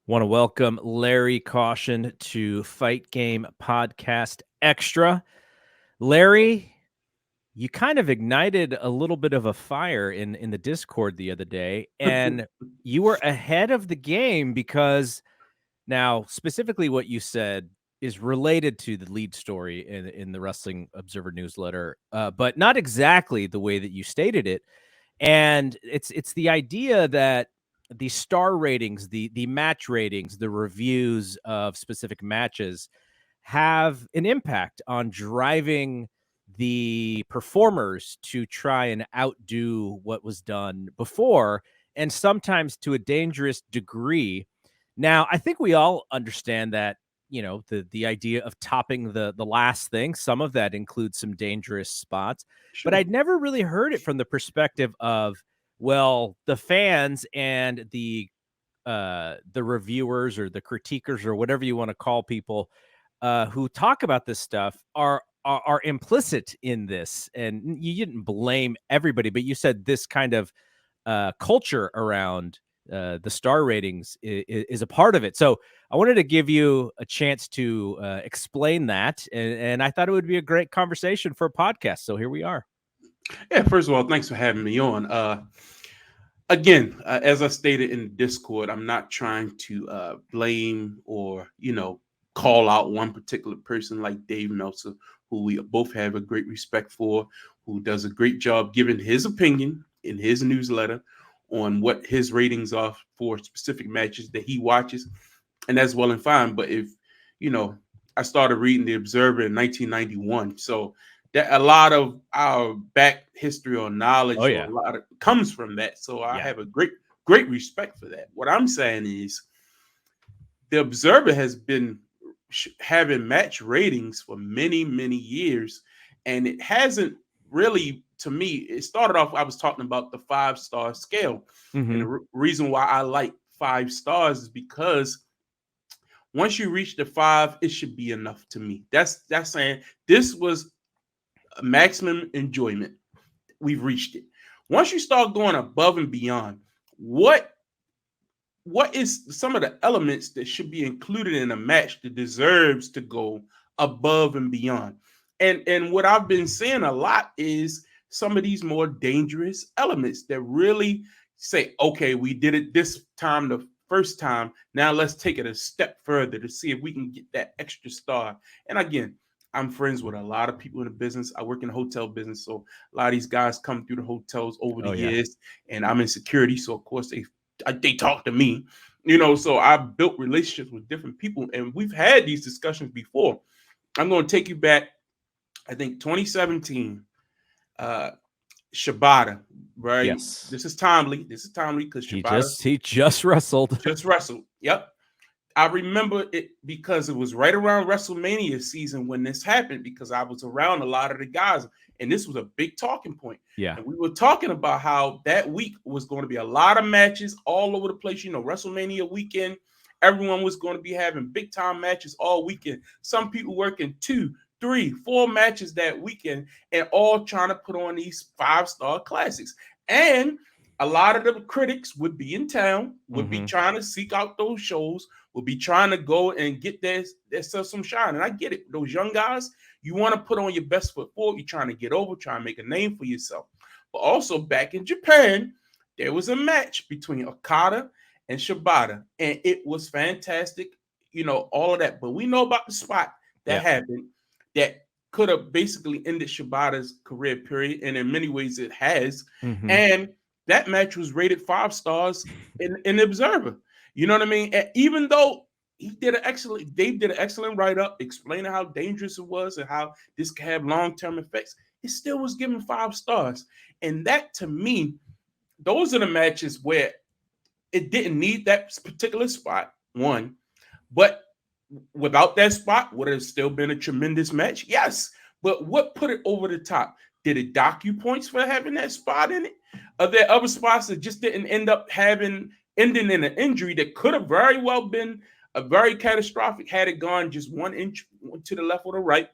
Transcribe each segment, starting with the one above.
Want to welcome Larry Caution to Fight Game Podcast Extra. Larry, you kind of ignited a little bit of a fire in the Discord the other day, and you were ahead of the game because now specifically what you said is related to the lead story in the Wrestling Observer newsletter, but not exactly the way that you stated it. And it's the idea that the star ratings, the match ratings, the reviews of specific matches have an impact on driving the performers to try and outdo what was done before, and sometimes to a dangerous degree. Now, I think we all understand that, the idea of topping the last thing, some of that includes some dangerous spots, but Sure. I'd never really heard it from the perspective of, well, the fans and the reviewers or the critiquers or whatever you want to call people who talk about this stuff are implicit in this. And you didn't blame everybody, but you said this kind of culture around the star ratings is a part of it. So I wanted to give you a chance to explain that, and I thought it would be a great conversation for a podcast. So here we are. Yeah, first of all, thanks for having me on. Again, as I stated in the Discord, I'm not trying to blame or, call out one particular person like Dave Meltzer, who we both have a great respect for, who does a great job giving his opinion in his newsletter on what his ratings are for specific matches that he watches. And that's well and fine. But if, you know, I started reading The Observer in 1991. So that a lot of our back history or Oh knowledge or yeah, a lot of comes from that. So I yeah. have a great respect for that. What I'm saying is the Observer has been having match ratings for many years, and it hasn't really, to me, it started off, I was talking about the 5-star scale. And Hmm. the reason why I like 5 stars is because once you reach the 5, it should be enough to me. That's saying this was a maximum enjoyment. We've reached it. Once you start going above and beyond, what is some of the elements that should be included in a match that deserves to go above and beyond? And what I've been seeing a lot is some of these more dangerous elements that really say, okay, we did it this time the first time. Now let's take it a step further to see if we can get that extra star. And again, I'm friends with a lot of people in the business. I work in the hotel business, so a lot of these guys come through the hotels over the Oh yeah. years, and I'm in security, so of course they talk to me, so I've built relationships with different people, and we've had these discussions before. I'm going to take you back, I think 2017, uh Shibata, right? Yes. This is timely because He Shibata just he just wrestled. just wrestled. Yep. I remember it because it was right around WrestleMania season when this happened, because I was around a lot of the guys, and this was a big talking point. Yeah. And we were talking about how that week was going to be a lot of matches all over the place. WrestleMania weekend, everyone was going to be having big time matches all weekend. Some people working 2, 3, 4 matches that weekend, and all trying to put on these 5-star classics. And a lot of the critics would be in town, would be Hmm. trying to seek out those shows, will be trying to go and get their some shine. And I get it. Those young guys, you want to put on your best foot forward. You're trying to get over, trying to make a name for yourself. But also back in Japan, there was a match between Okada and Shibata, and it was fantastic. All of that. But we know about the spot that Yeah. happened that could have basically ended Shibata's career period, and in many ways it has. Hmm. And that match was rated 5 stars in the Observer. You know what I mean? And even though Dave did an excellent write up explaining how dangerous it was and how this could have long term effects, it still was given 5 stars. And that, to me, those are the matches where it didn't need that particular spot. One, but without that spot, would it have still been a tremendous match? Yes. But what put it over the top? Did it dock you points for having that spot in it? Are there other spots that just didn't end up ending in an injury that could have very well been a very catastrophic had it gone just 1 inch to the left or the right?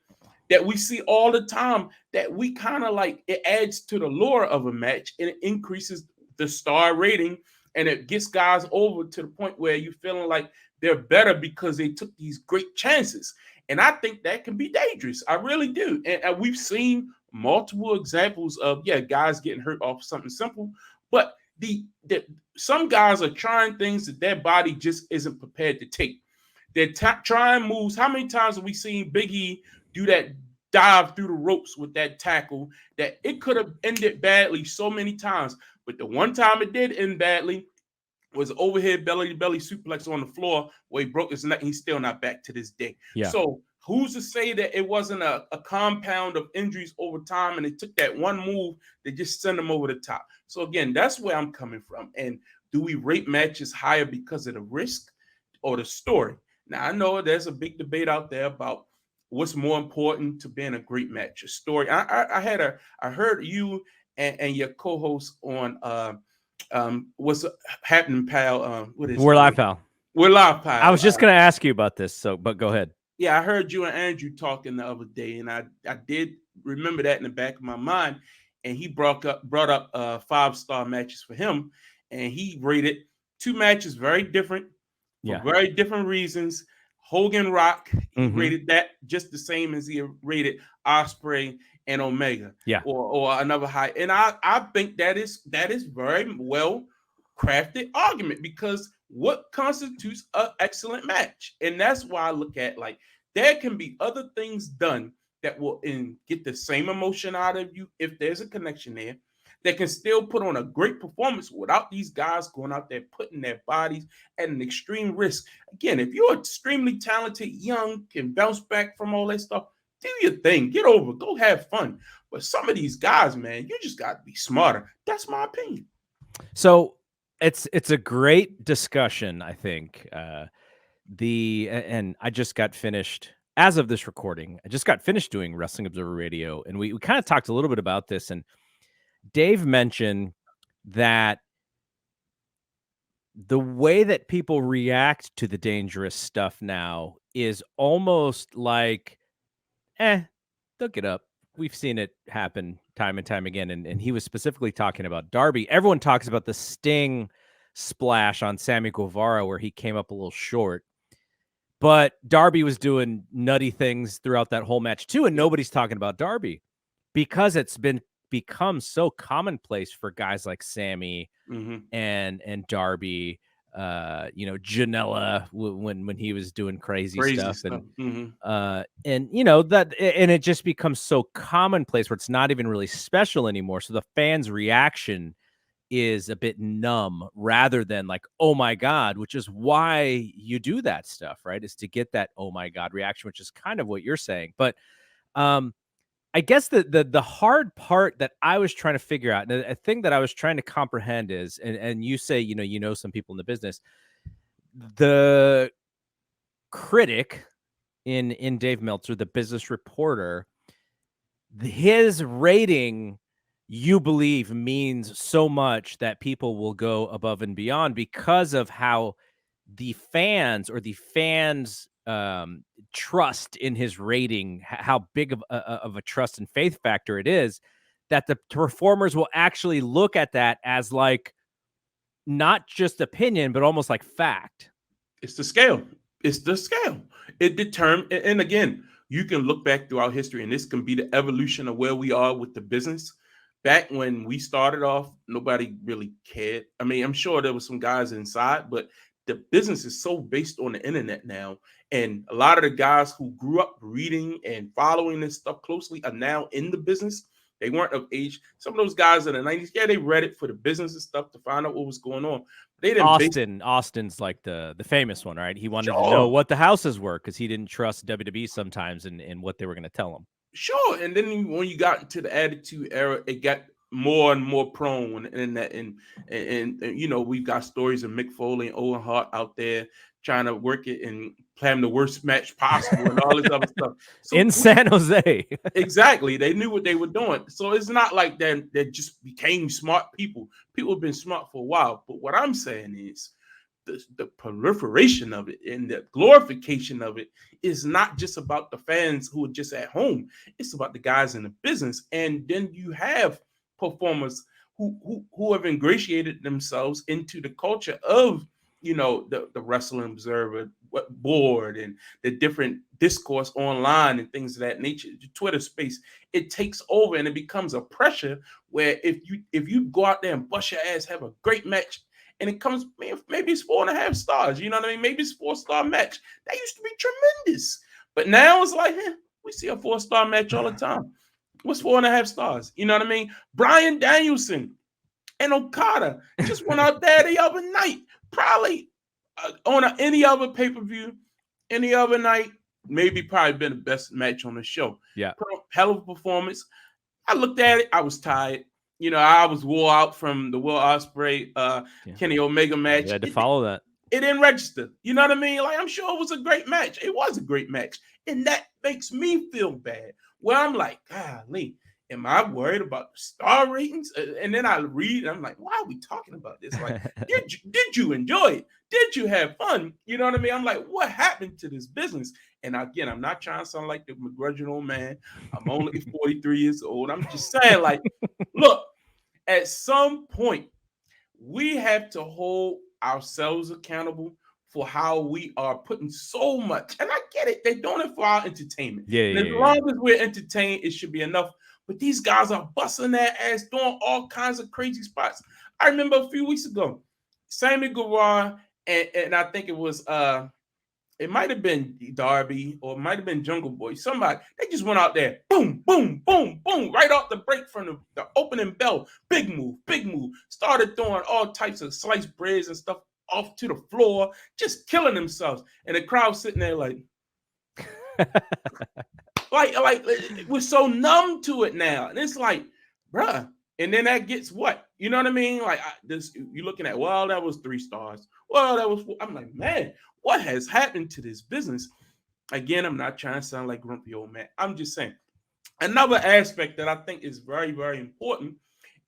That we see all the time, that we kind of like, it adds to the lore of a match and it increases the star rating and it gets guys over to the point where you're feeling like they're better because they took these great chances. And I think that can be dangerous. I really do. And we've seen multiple examples of guys getting hurt off something simple, but the some guys are trying things that their body just isn't prepared to take. They're trying moves. How many times have we seen Big E do that dive through the ropes with that tackle that it could have ended badly so many times? But the one time it did end badly was overhead belly to belly suplex on the floor where he broke his neck, and he's still not back to this day. Yeah. So who's to say that it wasn't a compound of injuries over time, and it took that one move to just send him over the top? So again, that's where I'm coming from. And do we rate matches higher because of the risk or the story? Now, I know there's a big debate out there about what's more important to being a great match, a story. I heard you and your co-host on what's happening, pal? What is We're live, pal. We're live, pal. I was just going to ask you about this, but go ahead. Yeah, I heard you and Andrew talking the other day, and I did remember that in the back of my mind. And he brought up 5-star matches for him, and he rated 2 matches very different for very different reasons. Hogan Rock, he rated that just the same as he rated Ospreay and Omega, or another high. And I think that is very well crafted argument, because what constitutes an excellent match? And that's why I look at, like, there can be other things done that will get the same emotion out of you if there's a connection there, that can still put on a great performance without these guys going out there putting their bodies at an extreme risk. Again, if you're extremely talented, young, can bounce back from all that stuff, do your thing, get over, go have fun. But some of these guys, man, you just got to be smarter. That's my opinion. So it's a great discussion, I think. And I just got finished, as of this recording, I just got finished doing Wrestling Observer Radio, and we kind of talked a little bit about this, and Dave mentioned that the way that people react to the dangerous stuff now is almost like, they'll get up. We've seen it happen time and time again. And he was specifically talking about Darby. Everyone talks about the Sting splash on Sammy Guevara where he came up a little short. But Darby was doing nutty things throughout that whole match too, and nobody's talking about Darby because it's become so commonplace for guys like Sammy and Darby, Janela when he was doing crazy stuff. And and it just becomes so commonplace where it's not even really special anymore. So the fans' reaction is a bit numb rather than like, oh my God, which is why you do that stuff, right? Is to get that oh my God reaction, which is kind of what you're saying. But I guess the hard part that I was trying to figure out, and a thing that I was trying to comprehend is, and you say, some people in the business, the critic in Dave Meltzer, the business reporter, his rating, you believe, means so much that people will go above and beyond because of how the fans trust in his rating, how big of a trust and faith factor it is, that the performers will actually look at that as like not just opinion, but almost like fact. It's the scale. It determines, and again, you can look back throughout history, and this can be the evolution of where we are with the business. Back when we started off, nobody really cared. I mean, I'm sure there were some guys inside, but the business is so based on the internet now. And a lot of the guys who grew up reading and following this stuff closely are now in the business. They weren't of age. Some of those guys in the 90s, they read it for the business and stuff to find out what was going on. They didn't. Austin's like the famous one, right? He wanted to know what the houses were because he didn't trust WWE sometimes in what they were going to tell him. Sure. And then when you got into the Attitude Era, it got more and more prone, and we've got stories of Mick Foley and Owen Hart out there trying to work it and plan the worst match possible and all this other stuff. So in San Jose. Exactly. They knew what they were doing. So it's not like they just became smart people. People have been smart for a while. But what I'm saying is the proliferation of it and the glorification of it is not just about the fans who are just at home. It's about the guys in the business. And then you have performers who have ingratiated themselves into the culture of the Wrestling Observer board and the different discourse online and things of that nature. The Twitter space, it takes over and it becomes a pressure where if you go out there and bust your ass, have a great match, and it comes, maybe it's 4.5 stars. You know what I mean? Maybe it's 4-star match. That used to be tremendous, but now it's like, we see a 4-star match all the time. What's 4.5 stars? You know what I mean? Bryan Danielson and Okada just went out there the other night, probably on any other pay-per-view, any other night, probably been the best match on the show. Yeah. Hell of a performance. I looked at it. I was tired. I was wore out from the Will Ospreay, Kenny Omega match. You had to follow that. It didn't register. You know what I mean? Like, I'm sure it was a great match. It was a great match. And that makes me feel bad. Where I'm like, golly, am I worried about the star ratings? And then I read, and I'm like, why are we talking about this? Like, did you enjoy it? Did you have fun? You know what I mean? I'm like, what happened to this business? And again, I'm not trying to sound like the begrudging old man. I'm only 43 years old. I'm just saying, like, look, at some point, we have to hold ourselves accountable for how we are putting so much. And I get it. They're doing it for our entertainment. And as long as we're entertained, it should be enough. But these guys are busting their ass, doing all kinds of crazy spots. I remember a few weeks ago, Sammy Guevara and I think it was it might have been Darby or it might have been Jungle Boy. Somebody, they just went out there, boom, boom, boom, boom, right off the break from the opening bell. Big move, big move. Started throwing all types of sliced breads and stuff off to the floor, just killing themselves. And the crowd sitting there like, like we're so numb to it now. And it's like, bruh. And then that gets what? You know what I mean? Like you're looking at, well, that was 3 stars. Well, that was, I'm like, man, what has happened to this business? Again, I'm not trying to sound like grumpy old man. I'm just saying another aspect that I think is very, very important.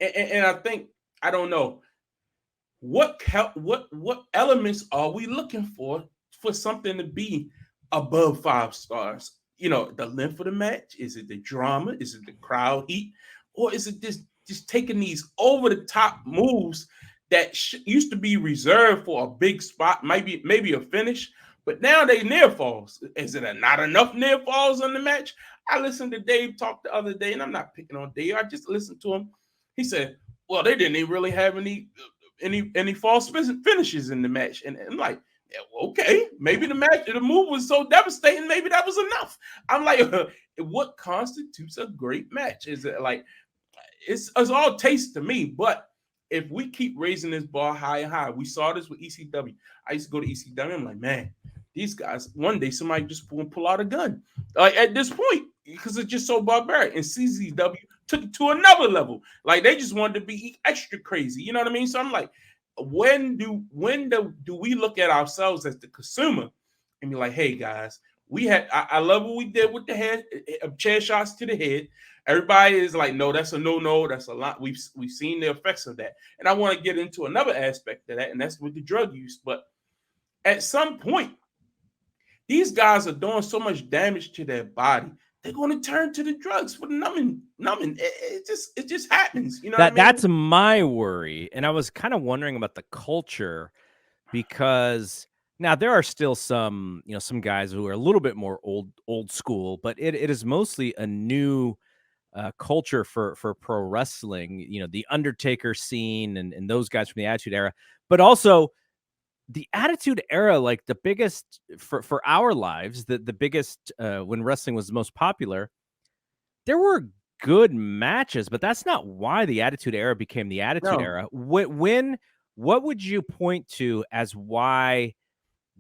And I think, I don't know, what elements are we looking for something to be above 5 stars? The length of the match? Is it the drama? Is it the crowd heat? Or is it just taking these over-the-top moves that used to be reserved for a big spot, maybe a finish, but now they near falls? Is it not enough near falls on the match? I listened to Dave talk the other day, and I'm not picking on Dave. I just listened to him. He said, well, they didn't even really have any false finishes in the match. And I'm like, okay, maybe the move was so devastating, maybe that was enough. I'm like, what constitutes a great match? Is it like, it's all taste to me, but if we keep raising this bar high and high, we saw this with ECW. I used to go to ECW. I'm like, man, these guys, one day somebody just pull out a gun. Like at this point, because it's just so barbaric. And CZW took it to another level. Like they just wanted to be extra crazy. You know what I mean? So I'm like, when do we look at ourselves as the consumer and be like, hey guys, I love what we did with the head chair shots to the head. Everybody is like, no, that's a no. That's a lot. We've seen the effects of that. And I want to get into another aspect of that, and that's with the drug use. But at some point, these guys are doing so much damage to their body, they're going to turn to the drugs for the numbing. It just happens. You know what I mean? That's my worry. And I was kind of wondering about the culture, because now there are still some guys who are a little bit more old school, but it is mostly a new culture for pro wrestling, the Undertaker scene and those guys from the Attitude Era, but also the Attitude Era, like the biggest for our lives, the biggest when wrestling was the most popular. There were good matches, but that's not why the Attitude Era became the Attitude Era. What would you point to as why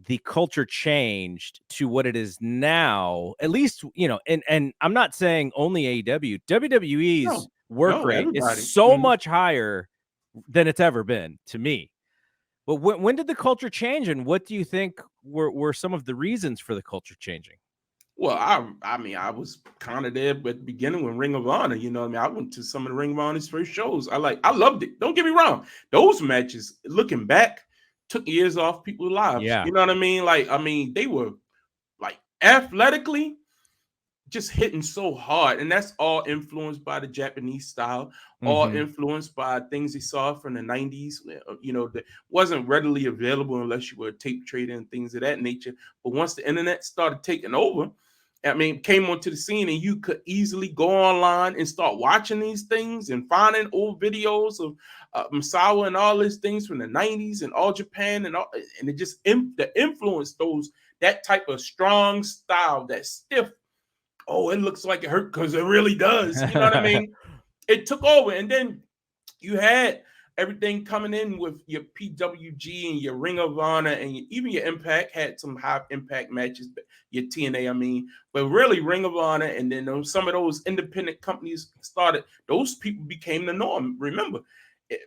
the culture changed to what it is now? At least, and I'm not saying only AEW. WWE's work rate is so much higher than it's ever been, to me. But when did the culture change, and what do you think were some of the reasons for the culture changing? Well, I mean, I was kind of there at the beginning when Ring of Honor, you know what I mean? I went to some of the Ring of Honor's first shows. I loved it. Don't get me wrong. Those matches, looking back, took years off people's lives. Yeah. You know what I mean? Like, I mean, they were like athletically just hitting so hard, and that's all influenced by the Japanese style, all influenced by things they saw from the 90s, that wasn't readily available unless you were a tape trader and things of that nature. But once the internet started taking over, I mean, came onto the scene, and you could easily go online and start watching these things and finding old videos of Misawa and all these things from the 90s and All Japan and it just the influence that type of strong style, that stiff. Oh, it looks like it hurt because it really does. You know what I mean? It took over, and then you had everything coming in with your PWG and your Ring of Honor, and even your Impact had some high impact matches, your TNA, I mean, but really Ring of Honor, and then some of those independent companies started, those people became the norm. Remember,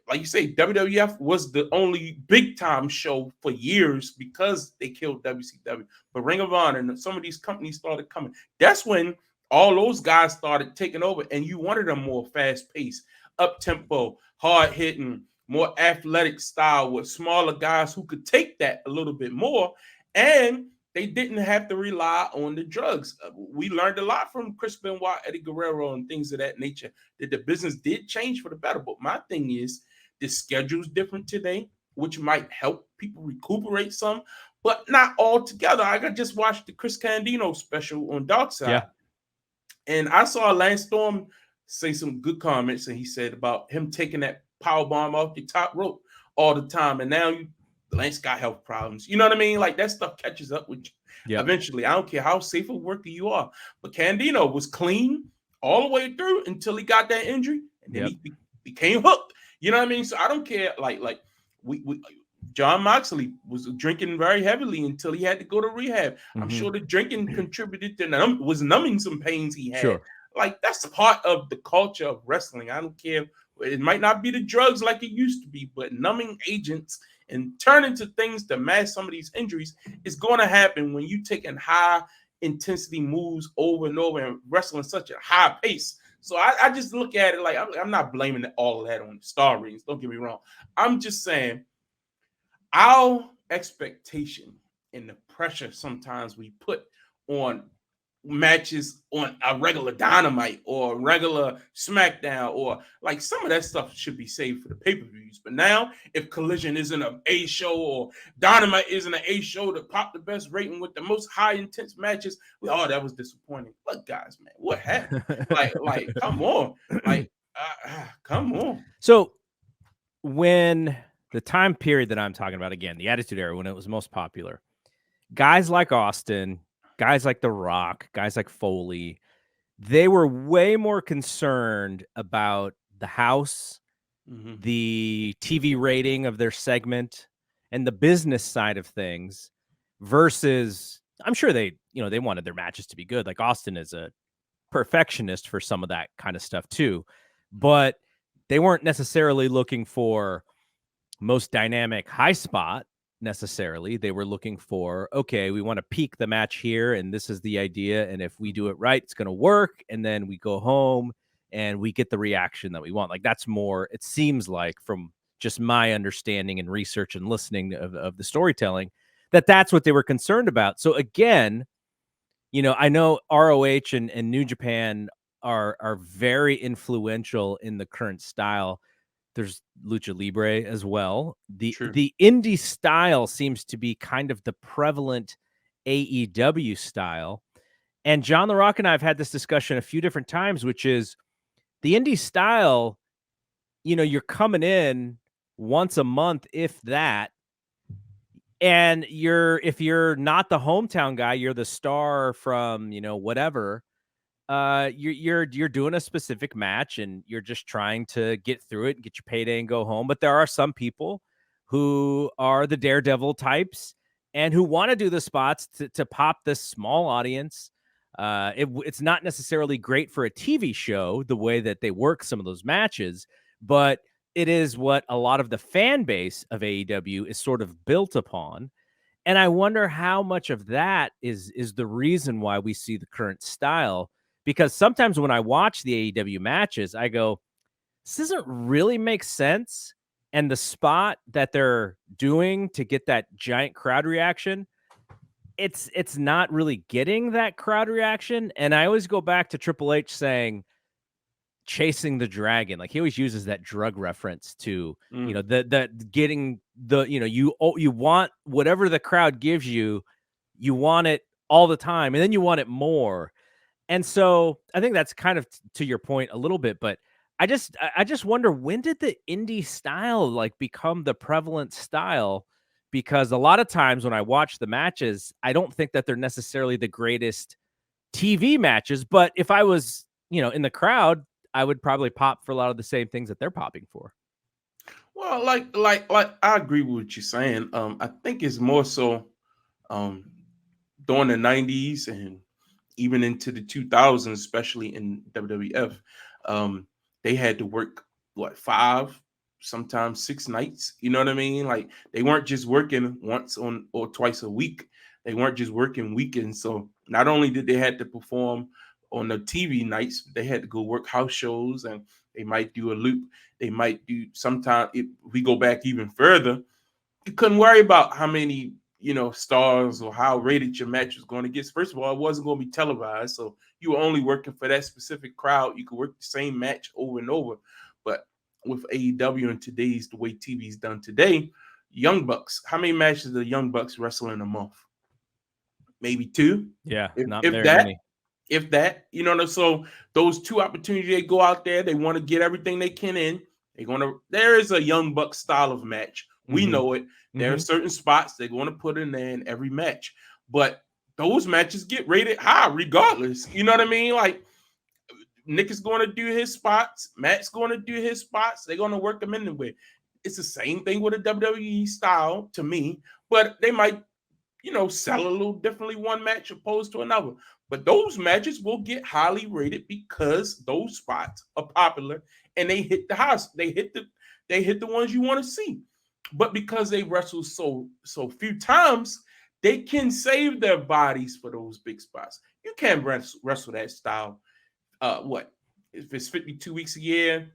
like you say, WWF was the only big time show for years because they killed WCW. But Ring of Honor and some of these companies started coming. That's when all those guys started taking over, and you wanted a more fast paced, up tempo, hard hitting, more athletic style with smaller guys who could take that a little bit more, and they didn't have to rely on the drugs. We learned a lot from Chris Benoit, Eddie Guerrero, and things of that nature, that the business did change for the better. But my thing is, the schedule's different today, which might help people recuperate some, but not altogether. I just watched the Chris Candido special on Darkside, and I saw Lance Storm say some good comments, and he said about him taking that power bomb off the top rope all the time, and now Lance got health problems. You know what I mean? Like, that stuff catches up with you eventually. I don't care how safe a worker you are, but Candido was clean all the way through until he got that injury, and then he became hooked. You know what I mean? So I don't care. Like we John Moxley was drinking very heavily until he had to go to rehab. I'm sure the drinking contributed to was numbing some pains he had. Sure. Like, that's part of the culture of wrestling. I don't care. It might not be the drugs like it used to be, but numbing agents and turning to things to mask some of these injuries is going to happen when you taking high intensity moves over and over and wrestling such a high pace. So I just look at it like, I'm not blaming all of that on the star ratings. Don't get me wrong. I'm just saying our expectation and the pressure sometimes we put on matches on a regular Dynamite or regular SmackDown, or like, some of that stuff should be saved for the pay-per-views. But now, if Collision isn't an A show or Dynamite isn't an A show to pop the best rating with the most high intense matches, that was disappointing. Look, guys, man, what happened? like, come on, come on. So when the time period that I'm talking about, again, the Attitude Era, when it was most popular, guys like Austin, guys like The Rock, guys like Foley, they were way more concerned about the house, the TV rating of their segment, and the business side of things, versus, I'm sure they wanted their matches to be good. Like, Austin is a perfectionist for some of that kind of stuff too, but they weren't necessarily looking for most dynamic high spot necessarily. They were looking for, okay, we want to peak the match here, and this is the idea, and if we do it right, it's going to work, and then we go home and we get the reaction that we want. Like, that's more, it seems like, from just my understanding and research and listening of the storytelling, that's what they were concerned about. So again, I know ROH and New Japan are very influential in the current style. There's Lucha Libre as well. The indie style seems to be kind of the prevalent AEW style. And John The Rock and I have had this discussion a few different times, which is the indie style, you're coming in once a month, if that. And if you're not the hometown guy, you're the star from, whatever. You're doing a specific match, and you're just trying to get through it and get your payday and go home. But there are some people who are the daredevil types and who want to do the spots to pop this small audience. It's not necessarily great for a TV show, the way that they work some of those matches, but it is what a lot of the fan base of AEW is sort of built upon. And I wonder how much of that is the reason why we see the current style. Because sometimes when I watch the AEW matches, I go, this doesn't really make sense. And the spot that they're doing to get that giant crowd reaction, it's not really getting that crowd reaction, and I always go back to Triple H saying, "Chasing the dragon." Like, he always uses that drug reference to, the getting the you want whatever the crowd gives you, you want it all the time, and then you want it more. And so I think that's kind of to your point a little bit, but I just wonder, when did the indie style like become the prevalent style? Because a lot of times when I watch the matches, I don't think that they're necessarily the greatest TV matches, but if I was, in the crowd, I would probably pop for a lot of the same things that they're popping for. Well, like I agree with what you're saying. I think it's more so um during the 90s and even into the 2000s, especially in WWF, they had to work what 5, sometimes 6 nights. You know what I mean? Like they weren't just working once on or twice a week. They weren't just working weekends. So not only did they had to perform on the TV nights, they had to go work house shows and they might do a loop. They might do sometimes. If we go back even further, you couldn't worry about how many stars or how rated your match was going to get. First of all, it wasn't going to be televised, so you were only working for that specific crowd. You could work the same match over and over. But with AEW and the way TV is done today, Young Bucks, how many matches do the Young Bucks wrestle in a month? Maybe 2, Yeah, if, not if very that. many. If that, so those 2 opportunities, they go out there, they want to get everything they can in. There is a Young Buck style of match. We Mhm. know it. There are Mhm. certain spots they're going to put in there in every match. But those matches get rated high regardless. You know what I mean? Like Nick is going to do his spots, Matt's going to do his spots. They're going to work them anyway. It's the same thing with a WWE style to me, but they might sell a little differently one match opposed to another. But those matches will get highly rated because those spots are popular and they hit the house. They hit the ones you want to see. But because they wrestle so few times, they can save their bodies for those big spots. You can't wrestle that style. What if it's 52 weeks a year?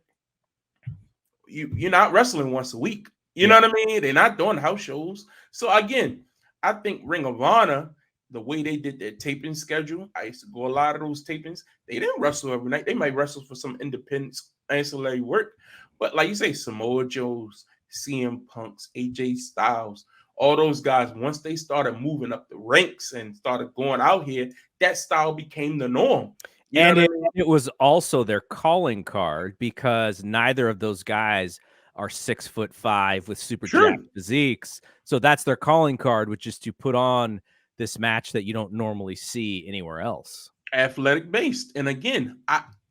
You're not wrestling once a week. You know Yeah. what I mean? They're not doing house shows. So again, I think Ring of Honor, the way they did their taping schedule, I used to go a lot of those tapings. They didn't wrestle every night. They might wrestle for some independent ancillary work. But like you say, Samoa Joe's, CM Punk's, AJ Styles, all those guys, once they started moving up the ranks and started going out here, that style became the norm. You know And what I it mean? it was also their calling card, because neither of those guys are 6'5" with super jacked True. physiques. So that's their calling card, which is to put on this match that you don't normally see anywhere else. Athletic based. And again,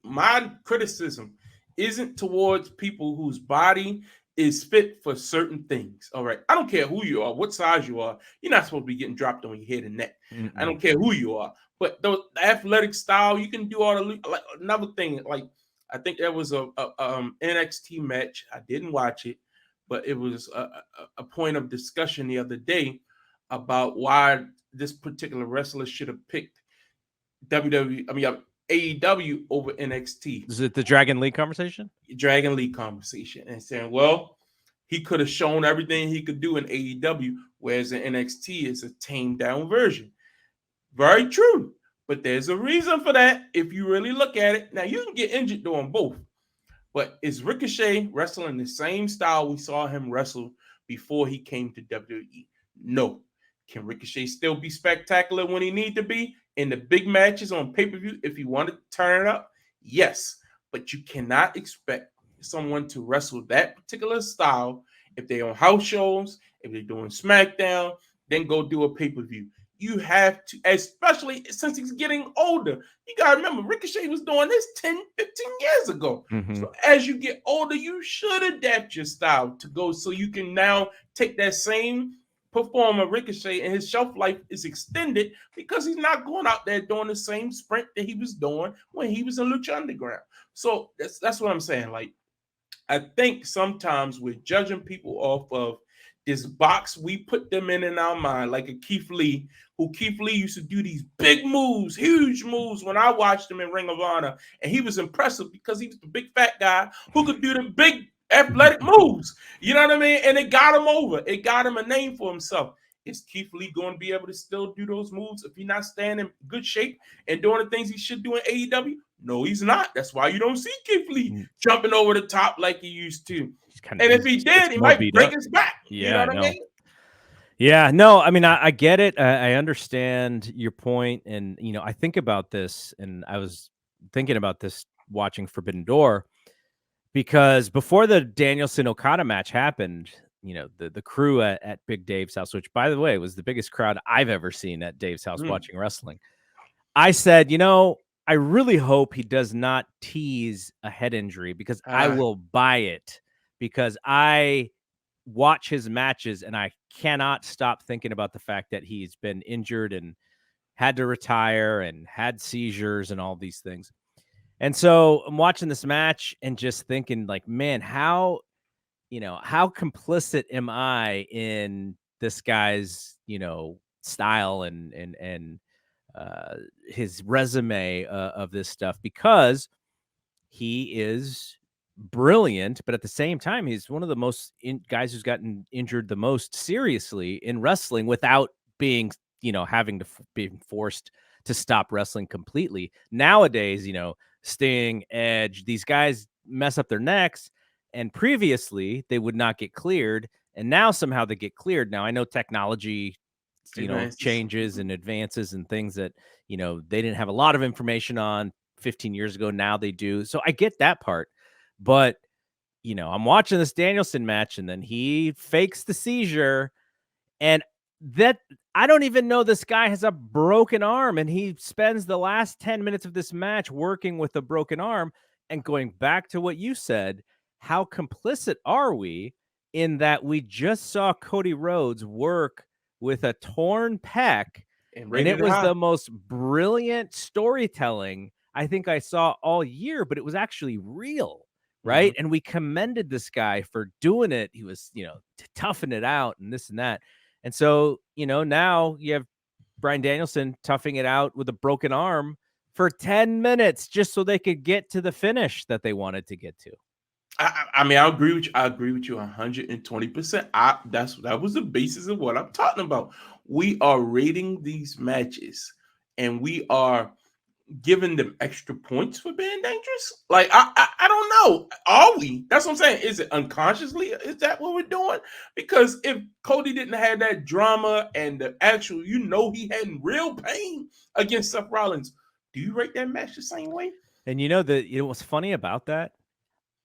my criticism isn't towards people whose body is fit for certain things. All right. I don't care who you are, what size you are. You're not supposed to be getting dropped on your head and neck. I Mm-mm. don't care who you are. But the athletic style, you can do all the like another thing. Like I think there was a NXT match. I didn't watch it, but it was a point of discussion the other day about why this particular wrestler should have picked WWE, I mean AEW over NXT. Is it the Dragon League conversation? Dragon League conversation and saying, well, he could have shown everything he could do in AEW, whereas in NXT is a tamed down version. Very true. But there's a reason for that if you really look at it. Now you can get injured doing both. But is Ricochet wrestling the same style we saw him wrestle before he came to WWE? No. Can Ricochet still be spectacular when he need to be in the big matches on pay-per-view if he wanted to turn it up? Yes. But you cannot expect someone to wrestle that particular style if they're on house shows, if they're doing SmackDown, then go do a pay-per-view. You have to, especially since he's getting older. You got to remember, Ricochet was doing this 10, 15 years ago. Mhm. So as you get older, you should adapt your style to go so you can now take that same performer, Ricochet, and his shelf life is extended because he's not going out there doing the same sprint that he was doing when he was in Lucha Underground. So that's what I'm saying. Like, I think sometimes we're judging people off of this box we put them in our mind, like a Keith Lee, who Keith Lee used to do these big moves, huge moves when I watched him in Ring of Honor. And he was impressive because he was the big fat guy who could do the big athletic moves. You know what I mean? And it got him over. It got him a name for himself. Is Keith Lee going to be able to still do those moves if he's not staying in good shape and doing the things he should do in AEW? No, he's not. That's why you don't see Keith Lee Mm, jumping over the top like he used to. he's kind of And if he it's did, he more might beat break up. his back. You know Yeah, what I no. mean? Yeah, no, I mean, I get it. I understand your point, and I think about this, and I was thinking about this watching Forbidden Door because before the Danielson Okada match happened, the crew at Big Dave's house, which by the way was the biggest crowd I've ever seen at Dave's house Mm. watching wrestling. I said, I really hope he does not tease a head injury because I Ah, will buy it because I watch his matches and I cannot stop thinking about the fact that he's been injured and had to retire and had seizures and all these things. And so I'm watching this match and just thinking like, man, how complicit am I in this guy's, style and his resume of this stuff because he is brilliant, but at the same time, he's one of the most guys who's gotten injured the most seriously in wrestling without being, having to being forced to stop wrestling completely. Nowadays, Sting, Edge, these guys mess up their necks, and previously they would not get cleared, and now somehow they get cleared. Now I know technology, advances. changes and advances and things that they didn't have a lot of information on 15 years ago. Now they do. So I get that part. But, I'm watching this Danielson match and then he fakes the seizure. And that I don't even know this guy has a broken arm. And he spends the last 10 minutes of this match working with a broken arm. And going back to what you said, how complicit are we in that we just saw Cody Rhodes work with a torn pec? And And it rated was high. the most brilliant storytelling I think I saw all year, but it was actually real, right? Mhm. And we commended this guy for doing it. He was, toughing it out and this and that. And so, now you have Bryan Danielson toughing it out with a broken arm for 10 minutes just so they could get to the finish that they wanted to get to. I mean, I agree with you. I agree with you 120%. That was the basis of what I'm talking about. We are rating these matches, and we are giving them extra points for being dangerous. Like I don't know. Are we? That's what I'm saying. Is it unconsciously? Is that what we're doing? Because if Cody didn't have that drama and the actual, he had real pain against Seth Rollins, do you rate that match the same way? And what's funny about that?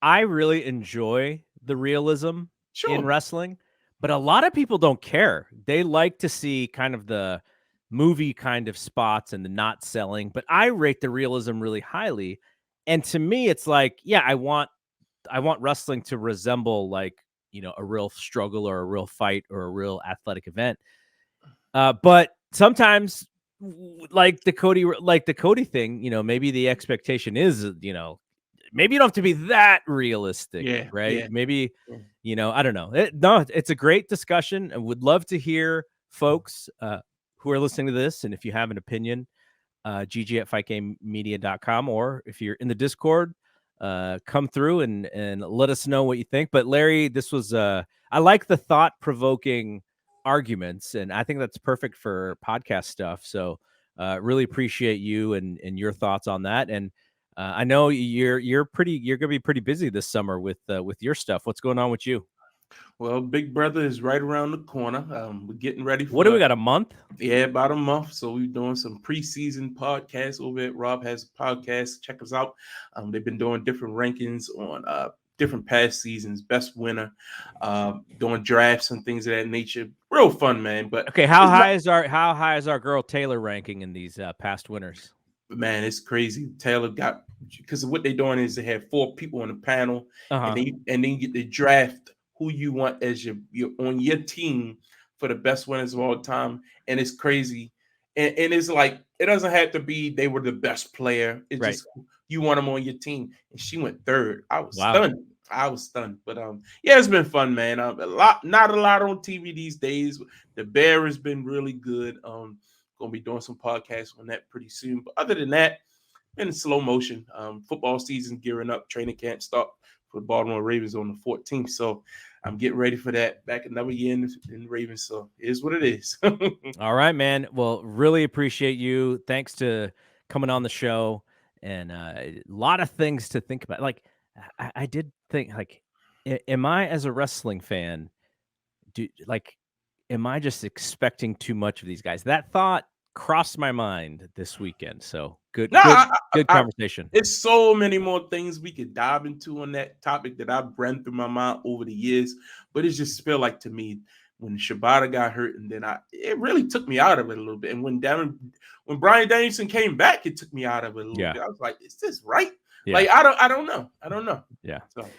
I really enjoy the realism in Sure. wrestling, but a lot of people don't care. They like to see kind of the movie kind of spots and the not selling, but I rate the realism really highly. And to me, it's like, yeah, I want wrestling to resemble like, a real struggle or a real fight or a real athletic event. But sometimes like the Cody thing, maybe the expectation is, maybe you don't have to be that realistic, Yeah. right? Yeah. Maybe, Yeah. I don't know. No, it's a great discussion and would love to hear folks who are listening to this. And if you have an opinion, GG at fightgamemedia.com, or if you're in the Discord, come through and let us know what you think. But Larry, this was, I like the thought provoking arguments, and I think that's perfect for podcast stuff. So, really appreciate you and your thoughts on that. And I know you're gonna be pretty busy this summer with your stuff. What's going on with you? Well, Big Brother is right around the corner. We're getting ready What do we for got, a month? about a month. So we're doing some preseason podcasts over at Rob Has a Podcast. Check us out. They've been doing different rankings on different past seasons, best winner, doing drafts and things of that nature. Real fun, man. But Okay, it's not, how high is our girl Taylor ranking in these past winners? man, it's crazy. Taylor got, because what they're doing is they have 4 people on the panel, and Uh-huh. then you get to draft who you want as your on your team for the best winners of all time, and it's crazy. And it's like it doesn't have to be they were the best player. It's Right. just you want them on your team, and she went third. I was Wow. stunned. I was stunned, but yeah, it's been fun, man. Not a lot on TV these days. The Bear has been really good. Gonna be doing some podcasts on that pretty soon. But other than that, in slow motion. Football season gearing up. Training camp start for the Baltimore Ravens on the 14th. So I'm getting ready for that. Back another year in Ravens, so it is what it is. All right, man. Well, really appreciate you. Thanks to coming on the show, and a lot of things to think about. Like, I did think, like, am I as a wrestling fan, am I just expecting too much of these guys? That thought crossed my mind this weekend. So good, No, good conversation. it's so many more things we could dive into on that topic that I've ran through my mind over the years. But it just felt like to me when Shibata got hurt, and then it really took me out of it a little bit. And when Brian Danielson came back, it took me out of it a little bit. I was like, is this right? Yeah. Like, I don't know. Yeah. So